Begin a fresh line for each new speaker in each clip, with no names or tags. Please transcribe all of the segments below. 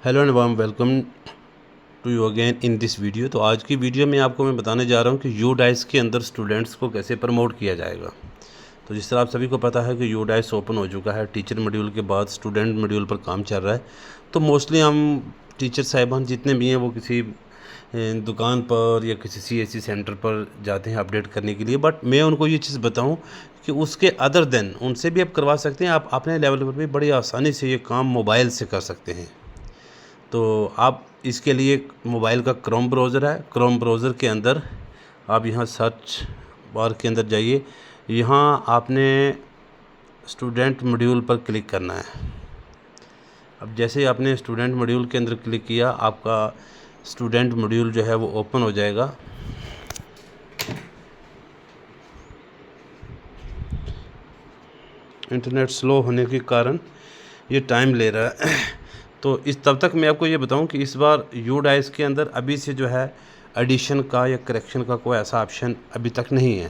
Hello and warm welcome to you again in this video. तो आज की video में आपको मैं बताने जा रहा हूँ कि यू डाइस के अंदर स्टूडेंट्स को कैसे प्रमोट किया जाएगा। तो जिस तरह आप सभी को पता है कि यू डाइस ओपन हो चुका है, टीचर मॉड्यूल के बाद स्टूडेंट मॉड्यूल पर काम चल रहा है। तो मोस्टली हम टीचर साहिबान जितने भी हैं वो किसी दुकान पर या किसी CSC सेंटर पर जाते हैं अपडेट करने के लिए। बट मैं उनको ये चीज़ बताऊं कि उसके अदर देन उनसे भी आप करवा सकते हैं। आप अपने लेवल पर भी बड़ी आसानी से ये काम मोबाइल से कर सकते हैं। तो आप इसके लिए मोबाइल का क्रोम ब्राउज़र है, क्रोम ब्राउज़र के अंदर आप यहाँ सर्च बार के अंदर जाइए। यहाँ आपने स्टूडेंट मॉड्यूल पर क्लिक करना है। अब जैसे ही आपने स्टूडेंट मॉड्यूल के अंदर क्लिक किया, आपका स्टूडेंट मॉड्यूल जो है वो ओपन हो जाएगा। इंटरनेट स्लो होने के कारण ये टाइम ले रहा है। तो इस तब तक मैं आपको ये बताऊं कि इस बार यू डाइस के अंदर अभी से जो है एडिशन का या करेक्शन का कोई ऐसा ऑप्शन अभी तक नहीं है।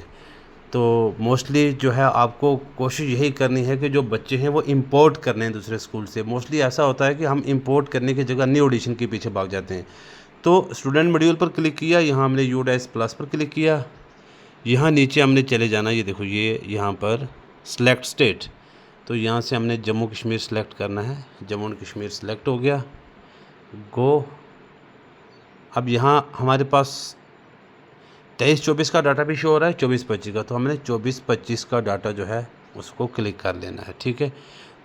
तो मोस्टली जो है आपको कोशिश यही करनी है कि जो बच्चे हैं वो इंपोर्ट करने हैं दूसरे स्कूल से। मोस्टली ऐसा होता है कि हम इंपोर्ट करने की जगह न्यू एडिशन के पीछे भाग जाते हैं। तो स्टूडेंट मॉड्यूल पर क्लिक किया, यहाँ हमने यू डाइस प्लस पर क्लिक किया। यहाँ नीचे हमने चले जाना, ये देखो ये यहाँ पर सेलेक्ट स्टेट। तो यहाँ से हमने जम्मू कश्मीर सेलेक्ट करना है। जम्मू एंड कश्मीर सेलेक्ट हो गया, गो। अब यहाँ हमारे पास 23-24 का डाटा भी शो हो रहा है, 24-25 का। तो हमने 24-25 का डाटा जो है उसको क्लिक कर लेना है, ठीक है।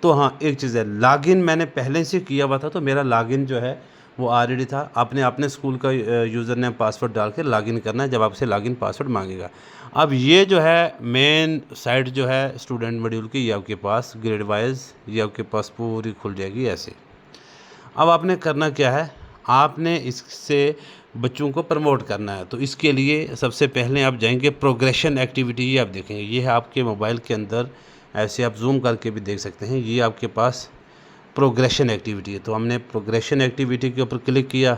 तो हाँ, एक चीज़ है, लॉगिन मैंने पहले से किया हुआ था, तो मेरा लॉगिन जो है वो ऑलरेडी था। आपने अपने स्कूल का यूज़र नेम पासवर्ड डाल के लॉगिन करना है जब आपसे लॉगिन पासवर्ड मांगेगा। अब ये जो है मेन साइट जो है स्टूडेंट मॉड्यूल की, ये आपके पास ग्रेड वाइज ये आपके पास पूरी खुल जाएगी ऐसे। अब आपने करना क्या है, आपने इससे बच्चों को प्रमोट करना है। तो इसके लिए सबसे पहले आप जाएंगे प्रोग्रेशन एक्टिविटी, ये आप देखेंगे, ये है आपके मोबाइल के अंदर। ऐसे आप जूम करके भी देख सकते हैं, ये आपके पास प्रोग्रेशन एक्टिविटी है। तो हमने प्रोग्रेशन एक्टिविटी के ऊपर क्लिक किया।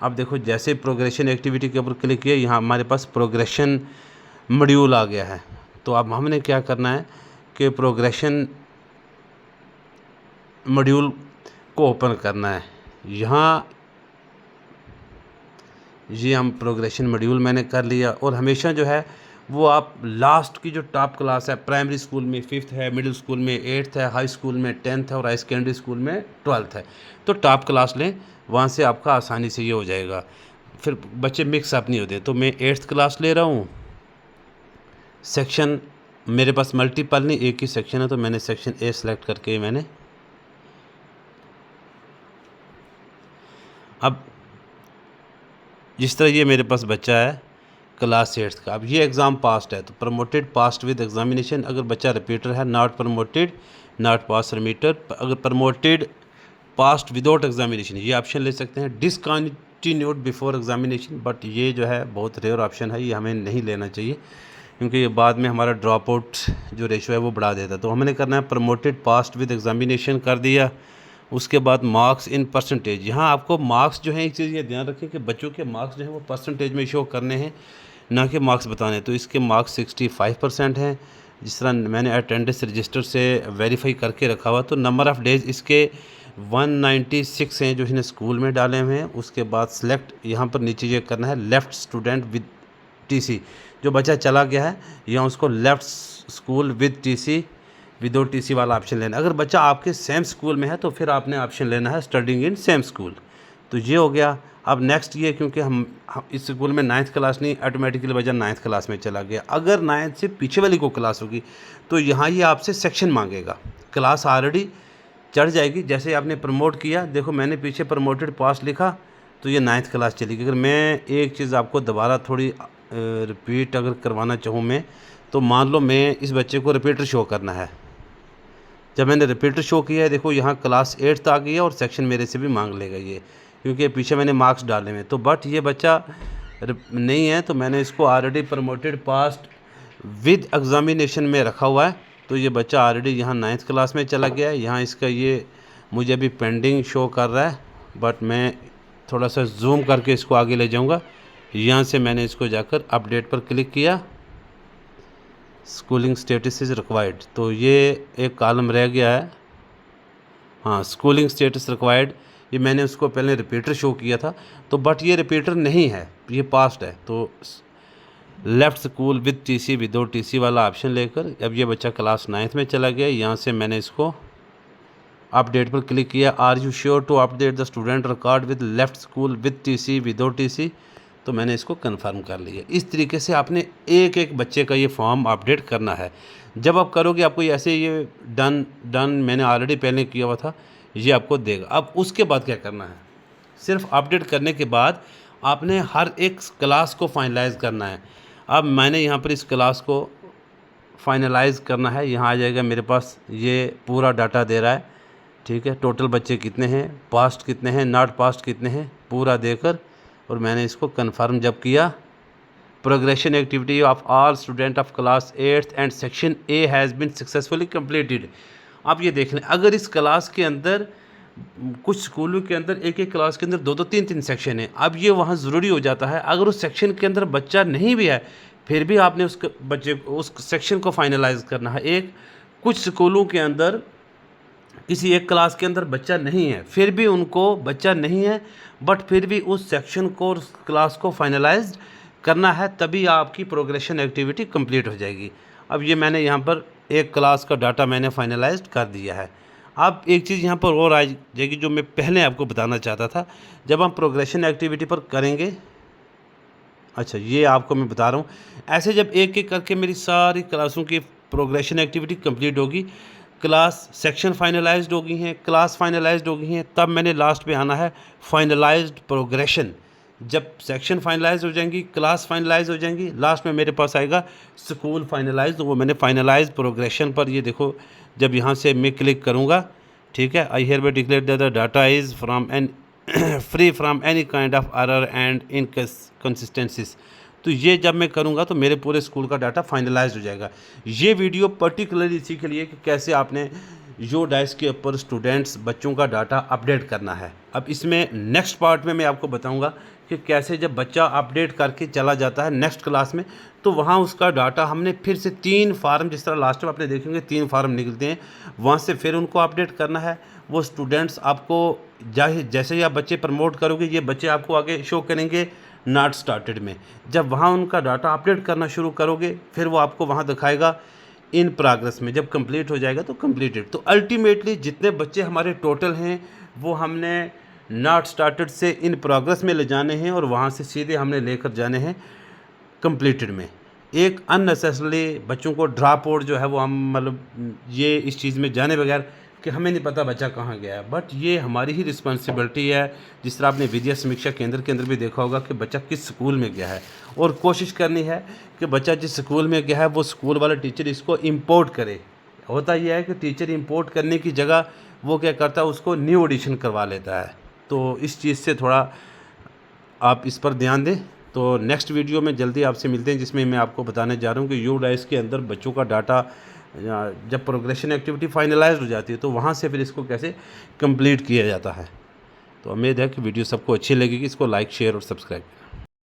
अब देखो, जैसे प्रोग्रेशन एक्टिविटी के ऊपर क्लिक किया, यहाँ हमारे पास प्रोग्रेशन मॉड्यूल आ गया है। तो अब हमने क्या करना है कि प्रोग्रेशन मॉड्यूल को ओपन करना है। यहाँ ये हम प्रोग्रेशन मॉड्यूल मैंने कर लिया। और हमेशा जो है वो आप लास्ट की जो टॉप क्लास है, प्राइमरी स्कूल में 5th है, मिडिल स्कूल में 8th है, हाई स्कूल में 10th है और हाई सेकेंडरी स्कूल में 12th है। तो टॉप क्लास लें, वहाँ से आपका आसानी से ये हो जाएगा, फिर बच्चे मिक्स अप नहीं होते। तो मैं 8th क्लास ले रहा हूँ। सेक्शन मेरे पास मल्टीपल नहीं, एक ही सेक्शन है, तो मैंने सेक्शन A सेलेक्ट करके मैंने अब जिस तरह ये मेरे पास बच्चा है क्लास 8th का, अब ये एग्ज़ाम पास्ड है, तो प्रमोटेड पास्ड विद एग्जामिनेशन। अगर बच्चा रिपीटर है, नॉट प्रमोटेड नॉट पास रिमीटर। अगर प्रमोटेड पास्ड विदाउट एग्जामिनेशन, ये ऑप्शन ले सकते हैं। डिसकंटिन्यूड बिफोर एग्जामिनेशन, बट ये जो है बहुत रेयर ऑप्शन है, ये हमें नहीं लेना चाहिए क्योंकि ये बाद में हमारा ड्रॉप आउट जो रेशो है वो बढ़ा देता है। तो हमने करना है प्रमोटेड पास्ड विद एग्जामिनेशन कर दिया। उसके बाद मार्क्स इन परसेंटेज, यहाँ आपको मार्क्स जो है, एक चीज़ ये ध्यान रखें कि बच्चों के मार्क्स जो हैं वो परसेंटेज में शो करने हैं, ना कि मार्क्स बताने। तो इसके मार्क्स 65% हैं। जिस तरह मैंने अटेंडेंस रजिस्टर से वेरीफाई करके रखा हुआ, तो नंबर ऑफ़ डेज़ इसके 196 हैं जो इसने स्कूल में डाले हुए हैं। उसके बाद सेलेक्ट, यहाँ पर नीचे ये करना है लेफ़्ट स्टूडेंट विद TC। जो बच्चा चला गया है यहाँ उसको left school with TC, without TC वाला ऑप्शन लेना। अगर बच्चा आपके सेम स्कूल में है तो फिर आपने ऑप्शन लेना है स्टडिंग इन सेम स्कूल। तो ये हो गया। अब नेक्स्ट ये, क्योंकि हम इस स्कूल में 9th क्लास नहीं, ऑटोमेटिकली बच्चा 9th क्लास में चला गया। अगर 9th से पीछे वाली को क्लास होगी तो यहाँ ये आपसे सेक्शन मांगेगा, क्लास ऑलरेडी चढ़ जाएगी। जैसे आपने प्रमोट किया, देखो मैंने पीछे प्रमोटेड पास लिखा तो ये 9th क्लास चली गई। अगर मैं एक चीज़ आपको दोबारा थोड़ी रिपीट अगर करवाना चाहूँ मैं, तो मान लो मैं इस बच्चे को रिपीटर शो करना है। जब मैंने रिपीटर शो किया है, देखो यहाँ क्लास 8th आ गई है और सेक्शन मेरे से भी मांग लेगा ये, क्योंकि पीछे मैंने मार्क्स डाले हुए। तो बट ये बच्चा नहीं है, तो मैंने इसको already promoted past with examination में रखा हुआ है। तो ये बच्चा ऑलरेडी यहाँ 9th क्लास में चला गया है। यहाँ इसका ये मुझे अभी पेंडिंग शो कर रहा है, बट मैं थोड़ा सा जूम करके इसको आगे ले जाऊँगा। यहाँ से मैंने इसको जाकर अपडेट पर क्लिक किया, स्कूलिंग स्टेटस इज़ रिक्वायर्ड। तो ये एक कॉलम रह गया है, हाँ, स्कूलिंग स्टेटस रिक्वायर्ड। ये मैंने उसको पहले रिपीटर शो किया था, तो बट ये रिपीटर नहीं है, ये पास्ट है। तो left school with TC without TC वाला ऑप्शन लेकर अब ये बच्चा क्लास 9th में चला गया। यहाँ से मैंने इसको अपडेट पर क्लिक किया। Are you sure to update the student record with left school with TC without TC, तो मैंने इसको कंफर्म कर लिया। इस तरीके से आपने एक एक बच्चे का ये फॉर्म अपडेट करना है। जब आप करोगे आपको ऐसे ये डन मैंने ऑलरेडी पहले किया हुआ था, ये आपको देगा। अब उसके बाद क्या करना है, सिर्फ अपडेट करने के बाद आपने हर एक क्लास को फाइनलाइज़ करना है। अब मैंने यहाँ पर इस क्लास को फाइनलाइज़ करना है। यहाँ आ जाएगा मेरे पास, ये पूरा डाटा दे रहा है, ठीक है। टोटल बच्चे कितने हैं, पास्ट कितने हैं, नॉट पास्ट कितने हैं, पूरा देकर और मैंने इसको कंफर्म जब किया, progression activity of all student of class 8th and section A has been successfully completed. आप ये देख लें, अगर इस क्लास के अंदर कुछ स्कूलों के अंदर एक एक क्लास के अंदर 2-2 3-3 सेक्शन है, अब ये वहाँ ज़रूरी हो जाता है अगर उस सेक्शन के अंदर बच्चा नहीं भी है फिर भी आपने उस सेक्शन को फाइनलाइज करना है। एक कुछ स्कूलों के अंदर किसी एक क्लास के अंदर बच्चा नहीं है, फिर भी उनको बच्चा नहीं है बट फिर भी उस सेक्शन को और उस क्लास को फाइनलाइज करना है, तभी आपकी प्रोग्रेशन एक्टिविटी कंप्लीट हो जाएगी। अब ये मैंने यहाँ पर एक क्लास का डाटा मैंने फाइनलाइज कर दिया है। अब एक चीज़ यहाँ पर और आ जाएगी जो मैं पहले आपको बताना चाहता था, जब हम प्रोग्रेशन एक्टिविटी पर करेंगे, अच्छा ये आपको मैं बता रहा हूँ, ऐसे जब एक एक करके मेरी सारी क्लासों की प्रोग्रेशन एक्टिविटी कंप्लीट होगी, क्लास सेक्शन फाइनलाइज्ड हो गई हैं, क्लास फाइनलाइज्ड हो गई हैं, तब मैंने लास्ट पे आना है फाइनलाइज्ड प्रोग्रेशन। जब सेक्शन फाइनलाइज हो जाएंगी, क्लास फाइनलाइज हो जाएंगी, लास्ट में मेरे पास आएगा स्कूल फाइनलाइज, तो वो मैंने फाइनलाइज प्रोग्रेशन पर, ये देखो जब यहाँ से मैं क्लिक करूँगा, ठीक है, I hereby declare that the data is from an free from any kind of error and inconsistencies, तो ये जब मैं करूँगा तो मेरे पूरे स्कूल का डाटा फाइनलाइज हो जाएगा। ये वीडियो पर्टिकुलरली इसी के लिए कि कैसे आपने यो डाइस के ऊपर स्टूडेंट्स बच्चों का डाटा अपडेट करना है। अब इसमें नेक्स्ट पार्ट में मैं आपको बताऊंगा कि कैसे जब बच्चा अपडेट करके चला जाता है नेक्स्ट क्लास में, तो वहाँ उसका डाटा हमने फिर से 3 फार्म, जिस तरह लास्ट में आपने देखेंगे 3 फार्म निकलते हैं, वहाँ से फिर उनको अपडेट करना है। वो स्टूडेंट्स आपको जैसे ही आप बच्चे प्रमोट करोगे, ये बच्चे आपको आगे शो करेंगे नॉट स्टार्टेड में। जब वहाँ उनका डाटा अपडेट करना शुरू करोगे, फिर वो आपको वहाँ दिखाएगा इन प्रोग्रेस में, जब कंप्लीट हो जाएगा तो कंप्लीटेड। तो अल्टीमेटली जितने बच्चे हमारे टोटल हैं वो हमने नॉट स्टार्टेड से इन प्रोग्रेस में ले जाने हैं और वहाँ से सीधे हमने लेकर जाने हैं कंप्लीटेड में। एक अननेसेसरली बच्चों को ड्रॉप आउट जो है वो हम मतलब ये इस चीज़ में जाने बगैर कि हमें नहीं पता बच्चा कहाँ गया है, बट ये हमारी ही रिस्पॉन्सिबिलिटी है। जिस तरह आपने विद्या समीक्षा केंद्र के अंदर भी देखा होगा कि बच्चा किस स्कूल में गया है, और कोशिश करनी है कि बच्चा जिस स्कूल में गया है वो स्कूल वाला टीचर इसको इंपोर्ट करे। होता यह है कि टीचर इंपोर्ट करने की जगह वो क्या करता है, उसको न्यू एडिशन करवा लेता है। तो इस चीज़ से थोड़ा आप इस पर ध्यान दें। तो नेक्स्ट वीडियो में जल्दी आपसे मिलते हैं, जिसमें मैं आपको बताने जा रहा हूँ कि यू डाइस के अंदर बच्चों का डाटा जब प्रोग्रेशन एक्टिविटी फाइनलाइज हो जाती है तो वहाँ से फिर इसको कैसे कंप्लीट किया जाता है। तो उम्मीद है कि वीडियो सबको अच्छी लगेगी। इसको लाइक, शेयर और सब्सक्राइब।